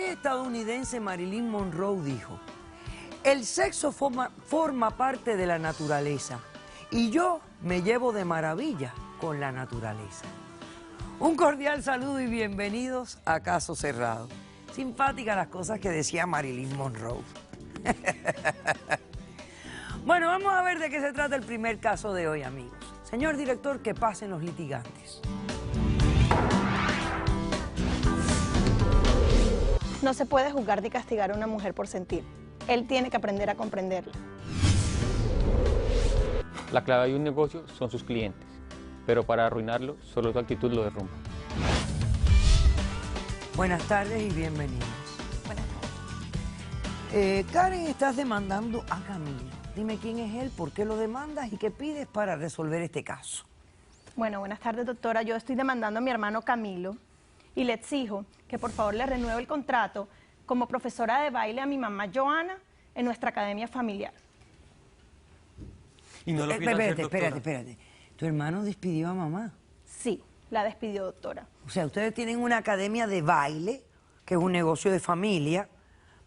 actriz estadounidense Marilyn Monroe dijo: el sexo forma parte de la naturaleza y yo me llevo de maravilla con la naturaleza. Un cordial saludo y bienvenidos a Caso Cerrado. Simpáticas las cosas que decía Marilyn Monroe. Bueno, vamos a ver de qué se trata el primer caso de hoy, amigos. Señor director, que pasen los litigantes. No se puede juzgar ni castigar a una mujer por sentir. Él tiene que aprender a comprenderla. La clave de un negocio son sus clientes, pero para arruinarlo, solo tu actitud lo derrumba. Buenas tardes y bienvenidos. Buenas tardes. Karen, estás demandando a Camilo. Dime quién es él, por qué lo demandas y qué pides para resolver este caso. Bueno, buenas tardes, doctora. Yo estoy demandando a mi hermano Camilo y le exijo que por favor le renueve el contrato como profesora de baile a mi mamá Joana en nuestra academia familiar. Y no lo quiero hacer, doctora. Espérate. ¿Tu hermano despidió a mamá? Sí, la despidió, doctora. O sea, ustedes tienen una academia de baile, que es un negocio de familia.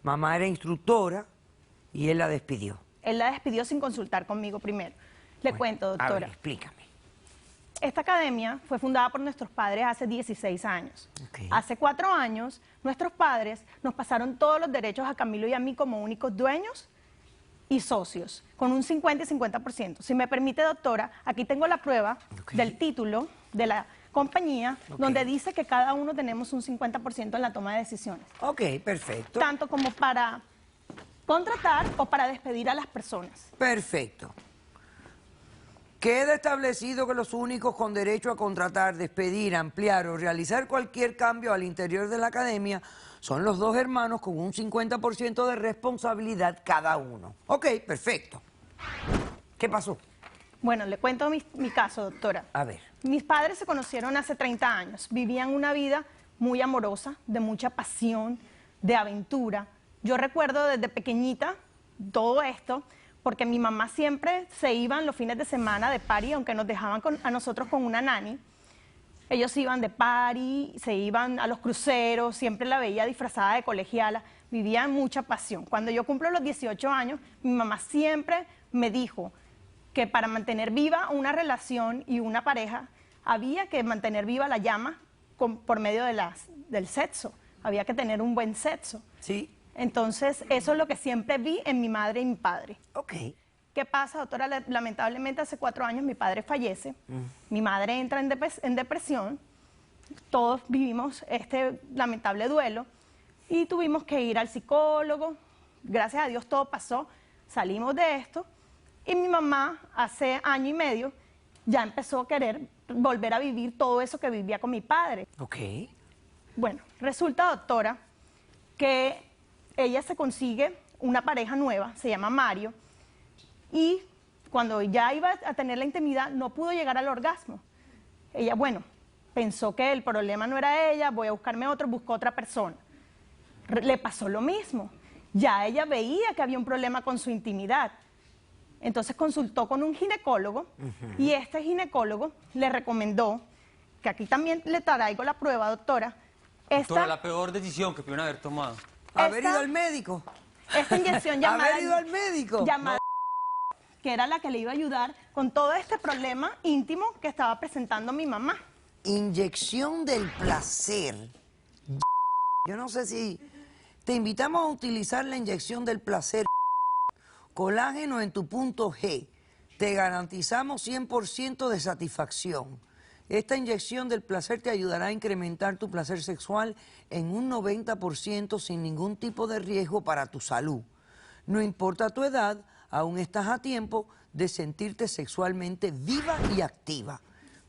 Mamá era instructora y él la despidió. Él la despidió sin consultar conmigo primero. Le cuento, doctora. A ver, explícame. Esta academia fue fundada por nuestros padres hace 16 años. Okay. Hace 4 años, nuestros padres nos pasaron todos los derechos a Camilo y a mí como únicos dueños y socios, con un 50 y 50%. Si me permite, doctora, aquí tengo la prueba del título de la compañía, donde dice que cada uno tenemos un 50% en la toma de decisiones. Ok, perfecto. Tanto como para contratar o para despedir a las personas. Perfecto. Queda establecido que los únicos con derecho a contratar, despedir, ampliar o realizar cualquier cambio al interior de la academia son los dos hermanos con un 50% de responsabilidad cada uno. Ok, perfecto. ¿Qué pasó? Bueno, le cuento mi caso, doctora. A ver. Mis padres se conocieron hace 30 años. Vivían una vida muy amorosa, de mucha pasión, de aventura. Yo recuerdo desde pequeñita todo esto, porque mi mamá siempre se iban los fines de semana de party, aunque nos dejaban a nosotros con una nani. Ellos iban de party, se iban a los cruceros, siempre la veía disfrazada de colegiala, vivía mucha pasión. Cuando yo cumplo los 18 años, mi mamá siempre me dijo que para mantener viva una relación y una pareja, había que mantener viva la llama por medio del sexo, había que tener un buen sexo. Sí. Entonces, eso es lo que siempre vi en mi madre y mi padre. Ok. ¿Qué pasa, doctora? Lamentablemente hace 4 años mi padre fallece, mi madre entra en depresión, todos vivimos este lamentable duelo y tuvimos que ir al psicólogo. Gracias a Dios todo pasó, salimos de esto y mi mamá hace 1 año y medio ya empezó a querer volver a vivir todo eso que vivía con mi padre. Ok. Bueno, resulta, doctora, que ella se consigue una pareja nueva, se llama Mario, y cuando ya iba a tener la intimidad no pudo llegar al orgasmo. Ella, bueno, pensó que el problema no era ella, voy a buscarme otro, buscó otra persona. Le pasó lo mismo, ya ella veía que había un problema con su intimidad. Entonces consultó con un ginecólogo y este ginecólogo le recomendó, que aquí también le traigo la prueba, doctora. Doctora, la peor decisión que pudieron haber tomado. ¿Haber ido al médico? Esta inyección llamada... ¿Haber ido al médico? Llamada, que era la que le iba a ayudar con todo este problema íntimo que estaba presentando mi mamá. Inyección del placer. Yo no sé si... Te invitamos a utilizar la inyección del placer. Colágeno en tu punto G. Te garantizamos 100% de satisfacción. Esta inyección del placer te ayudará a incrementar tu placer sexual en un 90% sin ningún tipo de riesgo para tu salud. No importa tu edad, aún estás a tiempo de sentirte sexualmente viva y activa.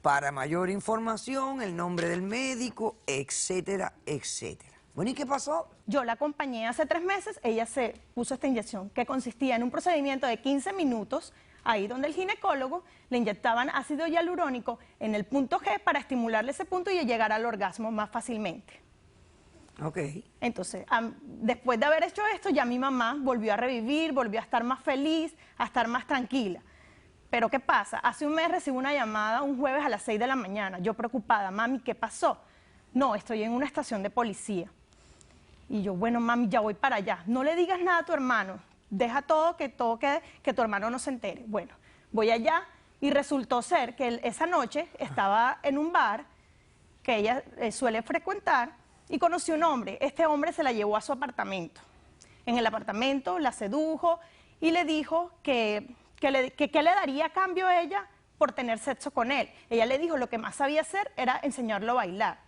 Para mayor información, el nombre del médico, etcétera, etcétera. Bueno, ¿y qué pasó? Yo la acompañé hace 3 meses, ella se puso esta inyección que consistía en un procedimiento de 15 minutos, ahí donde el ginecólogo le inyectaban ácido hialurónico en el punto G para estimularle ese punto y llegar al orgasmo más fácilmente. Ok. Entonces, después de haber hecho esto, ya mi mamá volvió a revivir, volvió a estar más feliz, a estar más tranquila. Pero ¿qué pasa? Hace un mes recibo una llamada un jueves a las 6 de la mañana, yo preocupada, mami, ¿qué pasó? No, estoy en una estación de policía. Y yo, bueno, mami, ya voy para allá. No le digas nada a tu hermano. Deja todo quede, que tu hermano no se entere. Bueno, voy allá y resultó ser que esa noche estaba en un bar que ella suele frecuentar y conoció un hombre. Este hombre se la llevó a su apartamento. En el apartamento la sedujo y le dijo que le daría a cambio a ella por tener sexo con él. Ella le dijo lo que más sabía hacer era enseñarlo a bailar.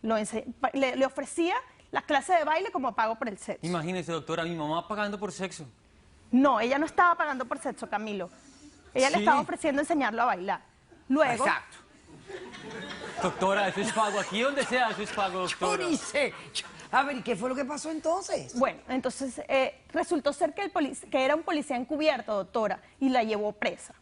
Le ofrecía las clases de baile como pago por el sexo. Imagínese, doctora, mi mamá pagando por sexo. No, ella no estaba pagando por sexo, Camilo. Ella le Sí. estaba ofreciendo enseñarlo a bailar. Luego, Exacto. Doctora, eso es pago. Aquí donde sea, eso es pago, doctora. A ver, ¿y qué fue lo que pasó entonces? bueno, entonces resultó ser que era un policía encubierto, doctora, y la llevó presa.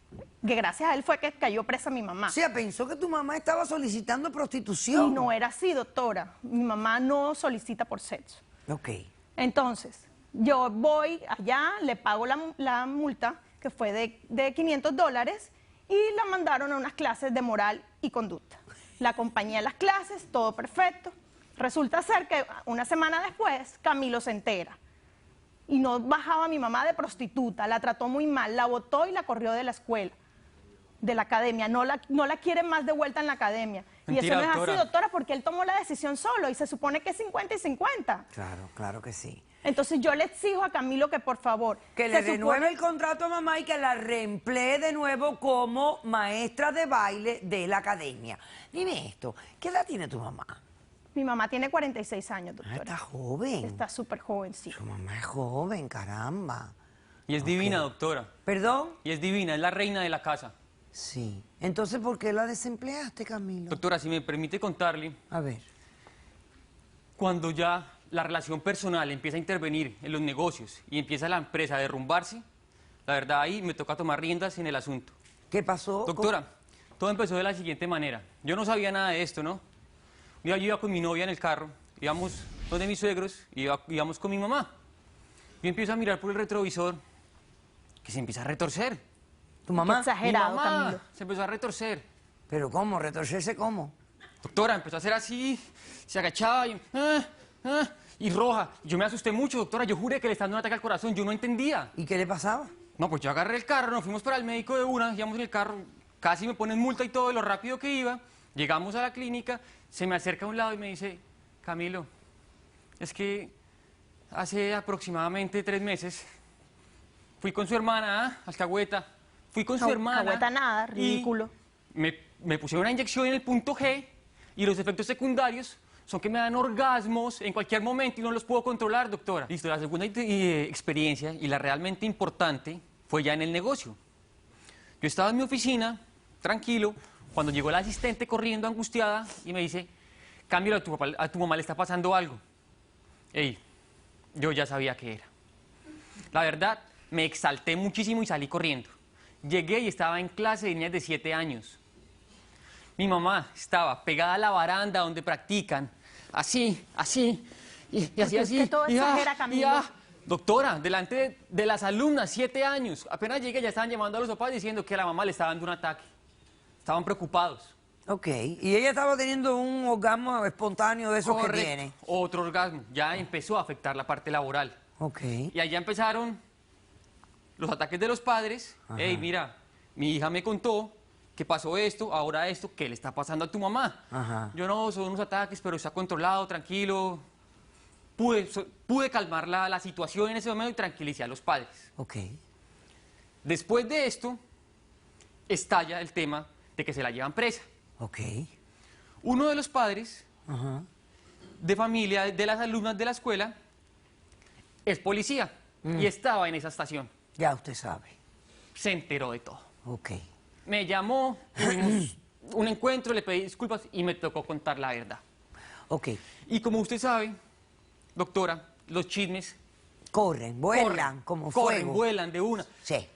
Que gracias a él fue que cayó presa mi mamá. O sea, pensó que tu mamá estaba solicitando prostitución. Y no era así, doctora. Mi mamá no solicita por sexo. Ok. Entonces, yo voy allá, le pago la multa, que fue de $500, y la mandaron a unas clases de moral y conducta. La acompañé a las clases, todo perfecto. Resulta ser que una semana después, Camilo se entera. Y no bajaba a mi mamá de prostituta, la trató muy mal, la botó y la corrió de la escuela, de la academia. No la quiere más de vuelta en la academia. Mentira, y eso no es doctora. así, doctora, porque él tomó la decisión solo y se supone que es 50 y 50. Claro, claro que sí. Entonces yo le exijo a Camilo que por favor... Que le renueve el contrato a mamá y que la reemplee de nuevo como maestra de baile de la academia. Dime esto, ¿qué edad tiene tu mamá? Mi mamá tiene 46 años, Ah, doctora. está joven. Está súper joven, sí. Tu mamá es joven, caramba. Y es divina, doctora. ¿Perdón? Y es divina, es la reina de la casa. Sí. Entonces, ¿por qué la desempleaste, Camilo? Doctora, si me permite contarle, A ver. cuando ya la relación personal empieza a intervenir en los negocios y empieza la empresa a derrumbarse, la verdad ahí me toca tomar riendas en el asunto. ¿Qué pasó? Doctora, todo empezó de la siguiente manera. Yo no sabía nada de esto, ¿no? Un día yo iba con mi novia en el carro, íbamos donde mis suegros, íbamos con mi mamá. Yo empiezo a mirar por el retrovisor, que se empieza a retorcer. ¿Tu mamá? Qué exagerado, Mi mamá Camilo. se empezó a retorcer. ¿Pero cómo? ¿Retorcerse cómo? Doctora, empezó a hacer así, se agachaba y roja. Yo me asusté mucho, doctora, yo juré que le estaba dando un ataque al corazón, yo no entendía. ¿Y qué le pasaba? No, pues yo agarré el carro, nos fuimos para el médico de una, íbamos en el carro, casi me ponen multa y todo, de lo rápido que iba. Llegamos a la clínica, se me acerca a un lado y me dice, Camilo, es que hace aproximadamente 3 meses fui con su hermana, Alcahueta, fui con su No, hermana. Alcahueta nada, y ridículo. Me pusieron una inyección en el punto G y los efectos secundarios son que me dan orgasmos en cualquier momento y no los puedo controlar, doctora. Listo, la segunda experiencia y la realmente importante fue ya en el negocio. Yo estaba en mi oficina, tranquilo, cuando llegó la asistente corriendo angustiada y me dice, Camilo, a tu mamá le está pasando algo. Ey, yo ya sabía qué era. La verdad, me exalté muchísimo y salí corriendo. Llegué y estaba en clase de niñas de 7 años. Mi mamá estaba pegada a la baranda donde practican, así, y así, Porque así. usted todo exagera, Camilo. Doctora, delante de las alumnas, 7 años. Apenas llegué, ya estaban llamando a los papás diciendo que a la mamá le estaba dando un ataque. Estaban preocupados. Ok. Y ella estaba teniendo un orgasmo espontáneo de esos que Correcto. tiene. Otro orgasmo. Ya empezó a afectar la parte laboral. Ok. Y allá empezaron los ataques de los padres. Hey, mira, mi hija me contó que pasó esto, ahora esto, ¿qué le está pasando a tu mamá? Ajá. Yo no, son unos ataques, pero está controlado, tranquilo. Pude calmar la situación en ese momento y tranquilicé a los padres. Ok. Después de esto, estalla el tema de que se la llevan presa. Ok. Uno de los padres Ajá. de familia de las alumnas de la escuela es policía y estaba en esa estación. Ya usted sabe. Se enteró de todo. Ok. Me llamó, tuvimos un encuentro, le pedí disculpas y me tocó contar la verdad. Ok. Y como usted sabe, doctora, los chismes Corren, vuelan como corren, fuego. vuelan de una. Sí.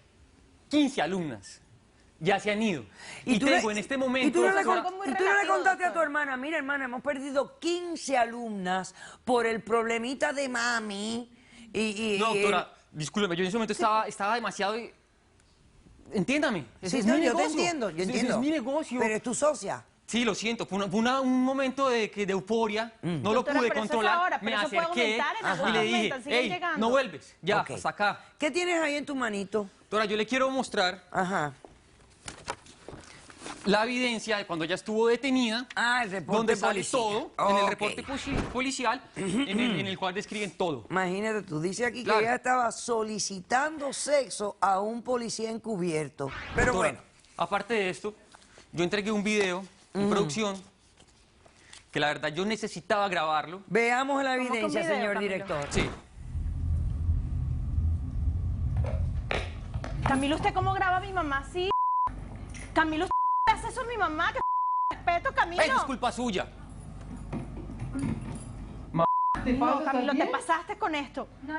15 alumnas ya se han ido. Y tú tengo le- en este momento... Y tú no le, doctora, algo muy y tú no le relativo, contaste a tu doctor. hermana, mira hermana, hemos perdido 15 alumnas por el problemita de mami. no, doctora, discúlpeme, yo en ese momento estaba demasiado... Entiéndame, ese Sí, es no, mi yo te negocio. entiendo, yo Ese entiendo. es mi negocio. Pero es tu socia. Sí, lo siento, fue un momento de euforia, no lo Doctora, pude pero eso es controlar, ahora, me pero eso puede acerqué aumentar en algún y le dije, momento, siguen hey, llegando". no vuelves, ya, Ok. hasta acá. ¿Qué tienes ahí en tu manito? Doctora, yo le quiero mostrar Ajá. la evidencia de cuando ella estuvo detenida, Ah, el reporte donde sale policial. todo, en el Ok. reporte policial, en el cual describen todo. Imagínate tú, dice aquí Claro. que ella estaba solicitando sexo a un policía encubierto. Pero Doctora, bueno, aparte de esto, yo entregué un video en producción que la verdad yo necesitaba grabarlo. veamos la ¿Cómo que un evidencia, video, señor Camilo? director. Sí. Camilo, ¿usted cómo graba a mi mamá? Sí. Camilo, ¿usted hace eso a mi mamá? ¿Qué respeto, Camilo? Eso es culpa suya. No, Camilo, te pasaste con esto. No.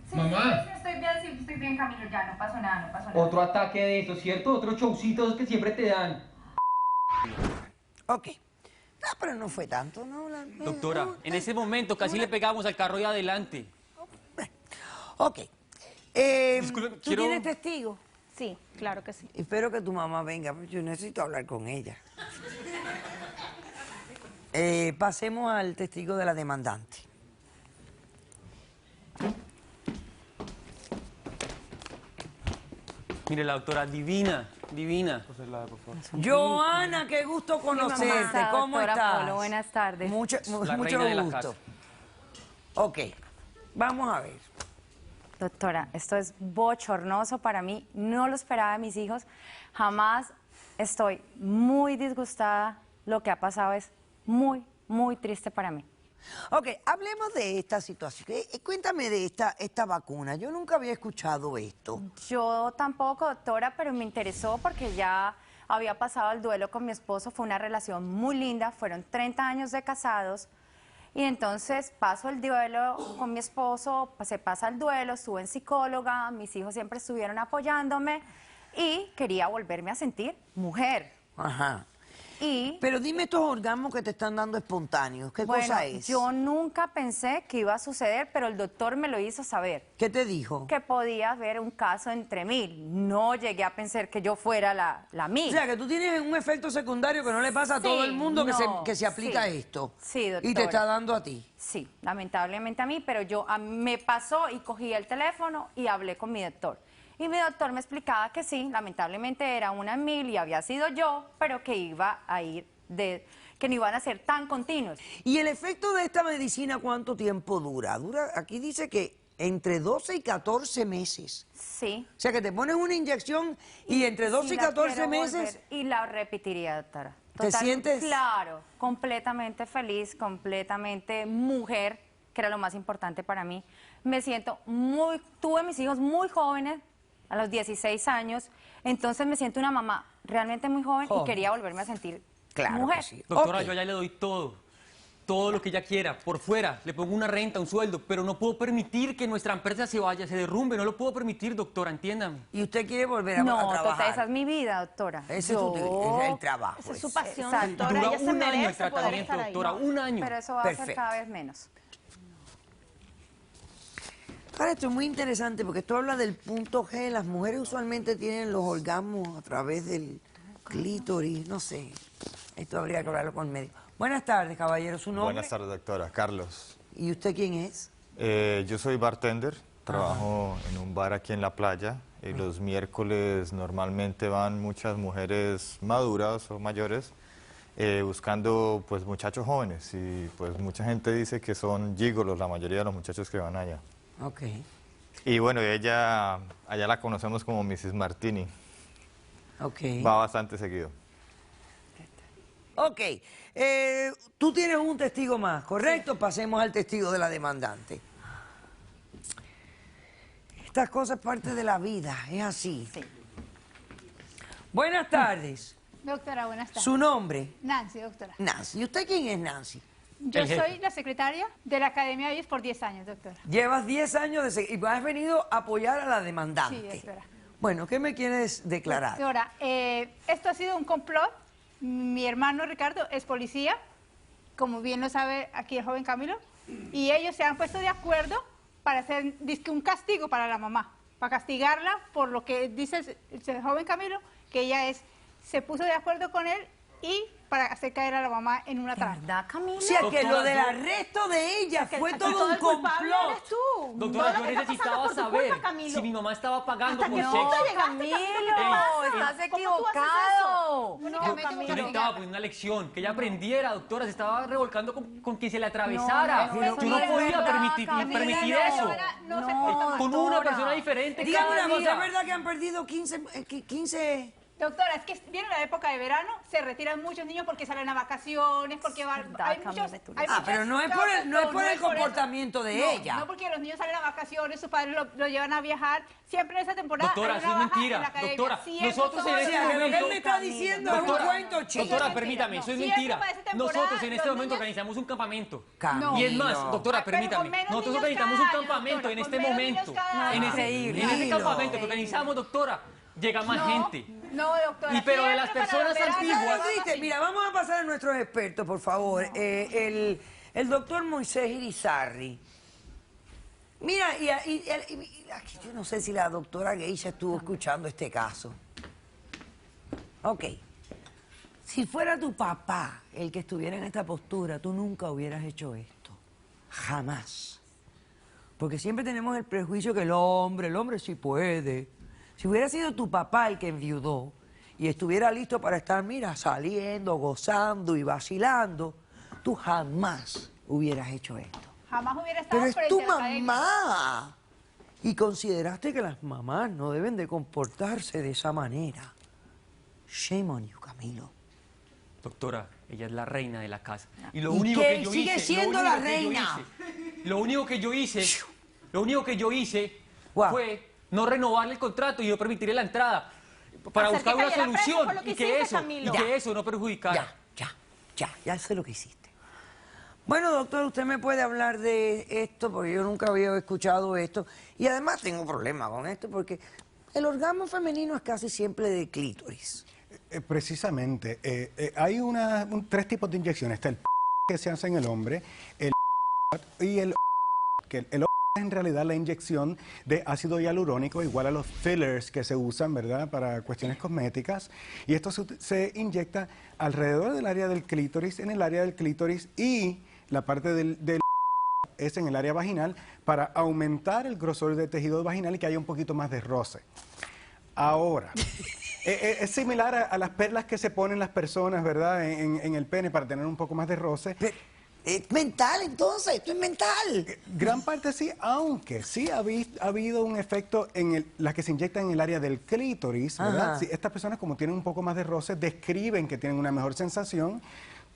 Sí, Mamá. sí, estoy bien, Camilo, ya, no pasó nada. Otro ataque de eso, ¿cierto? Otros showcitos que siempre te dan. Ok. No, pero no fue tanto, ¿no? Doctora, en ese momento casi le pegamos al carro de adelante. Ok. Disculpe, ¿Tú quiero- tienes testigo? Sí, claro que sí. Espero que tu mamá venga, porque yo necesito hablar con ella. Pasemos al testigo de la demandante. Mire, la doctora, divina. Joana, qué gusto conocerte. ¿Cómo doctora estás? Polo, buenas tardes. Mucho La mucho reina de la gusto. casa. Ok, vamos a ver. Doctora, esto es bochornoso para mí, no lo esperaba de mis hijos, jamás estoy muy disgustada, lo que ha pasado es muy triste para mí. Ok, hablemos de esta situación. Cuéntame de esta vacuna. Yo nunca había escuchado esto. Yo tampoco, doctora, pero me interesó porque ya había pasado el duelo con mi esposo, fue una relación muy linda, fueron 30 años de casados. Y entonces paso el duelo con mi esposo, pues, se pasa el duelo, estuve en psicóloga, mis hijos siempre estuvieron apoyándome y quería volverme a sentir mujer. Ajá. Y Pero dime estos orgasmos que te están dando espontáneos. ¿Qué bueno, cosa es? yo nunca pensé que iba a suceder, pero el doctor me lo hizo saber, ¿Qué te dijo? que podía haber un caso entre 1000. No llegué a pensar que yo fuera la 1000. O sea, que tú tienes un efecto secundario que no le pasa a todo Sí, el mundo no, que se aplica sí. esto. Sí, Y te doctora. está dando a ti. Sí, lamentablemente a mí, pero me pasó y cogí el teléfono y hablé con mi doctor. Y mi doctor me explicaba que sí, lamentablemente era una en 1000 y había sido yo, pero que iba a ir que no iban a ser tan continuos. ¿Y el efecto de esta medicina cuánto tiempo dura? Aquí dice que entre 12 y 14 meses. Sí. O sea, que te pones una inyección y entre 12 Sí y la 14 quiero meses... volver y la repetiría, doctora. ¿Te sientes? Claro, completamente feliz, completamente mujer, que era lo más importante para mí. Me siento tuve mis hijos muy jóvenes, a los 16 años, entonces me siento una mamá realmente muy joven. Joven. Y quería volverme a sentir Claro mujer. que sí. Doctora, Ok. yo ya le doy todo lo que ella quiera, por fuera, le pongo una renta, un sueldo, pero no puedo permitir que nuestra empresa se vaya, se derrumbe, no lo puedo permitir, doctora, entiéndame. Y usted quiere volver a No, trabajar. doctora, esa es mi vida, doctora. Ese es el trabajo. Esa es su ese. pasión, Exacto. doctora. Dura Ella se un año el merece poder tratamiento, estar ahí. doctora, un año. Pero eso va a ser Perfecto. cada vez menos. Ahora, esto es muy interesante porque esto habla del punto G. Las mujeres usualmente tienen los orgasmos a través del clítoris, no sé. Esto habría que hablarlo con el médico. Buenas tardes, caballero. ¿Su nombre? Buenas tardes, doctora. Carlos. ¿Y usted quién es? Yo soy bartender, trabajo en un bar aquí en la playa. Y los miércoles normalmente van muchas mujeres maduras o mayores buscando pues muchachos jóvenes. Y pues mucha gente dice que son gigolos la mayoría de los muchachos que van allá. Ok. Y bueno, ella, allá la conocemos como Mrs. Martini. Ok. Va bastante seguido. Ok. Tú tienes un testigo más, ¿correcto? Pasemos al testigo de la demandante. Estas cosas es parte de la vida, es así. Sí. Buenas tardes. Doctora, buenas tardes. ¿Su nombre? Nancy, doctora. Nancy. ¿Y usted quién es Nancy? Yo El jefe. soy la secretaria de la Academia de Ellos por 10 años, doctora. Llevas 10 años y has venido a apoyar a la demandante. Sí, doctora. Bueno, ¿qué me quieres declarar? Doctora, esto ha sido un complot. Mi hermano Ricardo es policía, como bien lo sabe aquí el joven Camilo, y ellos se han puesto de acuerdo para hacer dizque un castigo para la mamá, para castigarla por lo que dice el joven Camilo, que ella se puso de acuerdo con él y para hacer caer a la mamá en una trampa. ¿Verdad, Camila? O sea, que Doctora, lo del yo- arresto de ella fue Aquí todo un el culpable complot. eres tú. Doctora, Todo yo lo que está necesitaba pasando por tu saber culpa, Camilo. si mi mamá estaba pagando ¿Hasta por qué sexo. punto No, llegaste, Camilo, ¿Cómo estás tú haces equivocado. Únicamente No, una Camila. Yo necesitaba señal. poner una lección, que ella aprendiera, doctora, se estaba revolcando con quien se le atravesara. No, Yo no eso es podía verdad, permitir Camila, eso. No se porta mal. Con una doctora. persona diferente Dígame cada una cosa, día. ¿es verdad que han perdido 15? Doctora, es que viene la época de verano, se retiran muchos niños porque salen a vacaciones, porque hay Camila, muchos... tú hay Ah, pero no es por el, no es por el eso. comportamiento de No, ella. No, porque los niños salen a vacaciones, sus padres lo llevan a viajar. Siempre en esa temporada Doctora, hay eso una es baja en mentira. la academia. Doctora, Siempre, nosotros en todos O este sea, los que lo que él momento- me está diciendo es un Doctora, cuento chico. doctora, mentira. permítame, No, eso es siempre mentira. para esa temporada, Nosotros en este los momento niños- organizamos un campamento. Camilo. Y es más, doctora, Ay, pero con permítame, menos nosotros niños organizamos un cada año, campamento doctora, en con este menos momento. niños cada En año. ese Increíble. campamento que organizamos, doctora, llega más gente. No, doctora. Y pero de las siempre para personas los veranos antiguas- lo ¿Viste? así. Mira, vamos a pasar a nuestros expertos, por favor. El doctor Moisés Irizarry. Mira, aquí yo no sé si la doctora Geisha estuvo escuchando este caso. Ok. Si fuera tu papá el que estuviera en esta postura, tú nunca hubieras hecho esto. Jamás. Porque siempre tenemos el prejuicio que el hombre sí puede. Si hubiera sido tu papá el que enviudó y estuviera listo para estar, mira, saliendo, gozando y vacilando, tú jamás hubieras hecho esto. Jamás hubiera estado Pero es frente tu a la academia. mamá. Y consideraste que las mamás no deben de comportarse de esa manera. Shame on you, Camilo. Doctora, ella es la reina de la casa. Y lo ¿Y único qué? que yo Sigue hice, siendo lo la único que yo reina. hice- Lo único que yo hice Guau. fue no renovarle el contrato y yo permitirle la entrada para Hacer buscar que una cayera preso solución fue lo que y que hiciste, eso Camilo. y que eso no perjudicara. Ya sé lo que hiciste. Bueno, doctor, usted me puede hablar de esto porque yo nunca había escuchado esto. Y además tengo problemas con esto porque el orgasmo femenino es casi siempre de clítoris. Precisamente, hay tres tipos de inyecciones. Está el que se hace en el hombre, el y el que el es en realidad la inyección de ácido hialurónico igual a los fillers que se usan, ¿verdad?, para cuestiones cosméticas. Y esto se inyecta alrededor del área del clítoris, en el área del clítoris, y la parte del es en el área vaginal para aumentar el grosor del tejido vaginal y que haya un poquito más de roce. Ahora, es similar a las perlas que se ponen las personas, ¿verdad?, en el pene para tener un poco más de roce. Pero, es mental, entonces, esto es mental. Gran parte sí, aunque sí ha habido un efecto en las que se inyectan en el área del clítoris, ¿verdad? Ajá. Sí, estas personas, como tienen un poco más de roce, describen que tienen una mejor sensación,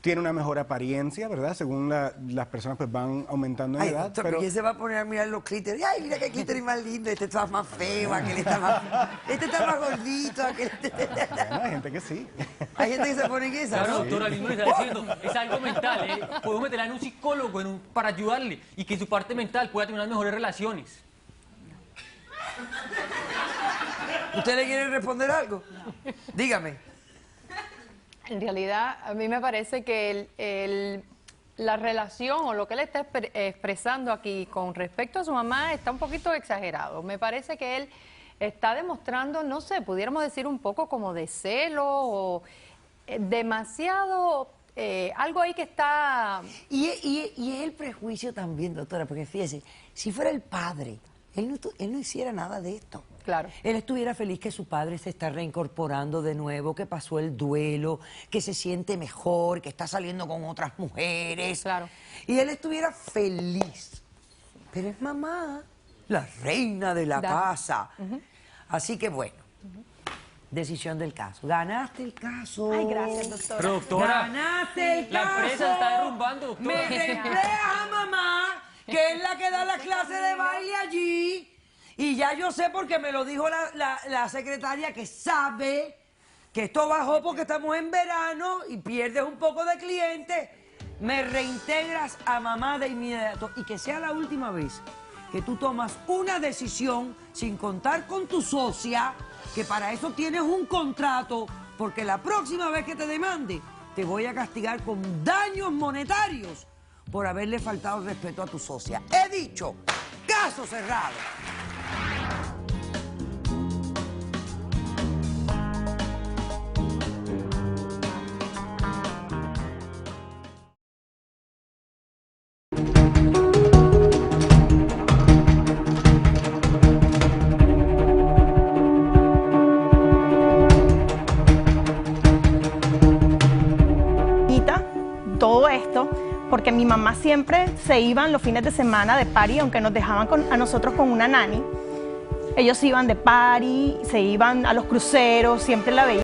tienen una mejor apariencia, ¿verdad? Según las personas pues van aumentando en Ay, edad. doctor, pero ¿quién se va a poner a mirar los clítoris? Ay, mira qué clítoris más lindo, este está más feo, aquel está más... Este está más gordito, aquel... bueno, hay gente que sí. Hay gente que se pone en esa, Claro, ¿no? doctora, mismo le está diciendo, es algo mental, ¿eh? Podemos meterla en un psicólogo para ayudarle y que en su parte mental pueda tener unas mejores relaciones. ¿Usted le quiere responder algo? Dígame. En realidad, a mí me parece que la relación o lo que él está expresando aquí con respecto a su mamá está un poquito exagerado. Me parece que él está demostrando, no sé, pudiéramos decir un poco como de celo o demasiado, algo ahí que está... Y es el prejuicio también, doctora, porque fíjese, si fuera el padre, él no hiciera nada de esto. Claro. Él estuviera feliz que su padre se está reincorporando de nuevo, que pasó el duelo, que se siente mejor, que está saliendo con otras mujeres. Claro. Y él estuviera feliz. Pero es mamá, la reina de la casa. Así que bueno, decisión del caso. Ganaste el caso. Ay, gracias, doctora. Pero, doctora, Ganaste el la caso. empresa se está derrumbando, doctora. Me reempleas a mamá, que es la que da la clase de baile allí. Y ya yo sé porque me lo dijo la secretaria que sabe que esto bajó porque estamos en verano y pierdes un poco de clientes. Me reintegras a mamá de inmediato y que sea la última vez que tú tomas una decisión sin contar con tu socia, que para eso tienes un contrato, porque la próxima vez que te demande te voy a castigar con daños monetarios por haberle faltado el respeto a tu socia. He dicho, caso cerrado. porque mi mamá siempre se iban los fines de semana de party, aunque nos dejaban a nosotros con una nani. Ellos iban de party, se iban a los cruceros, siempre la veía.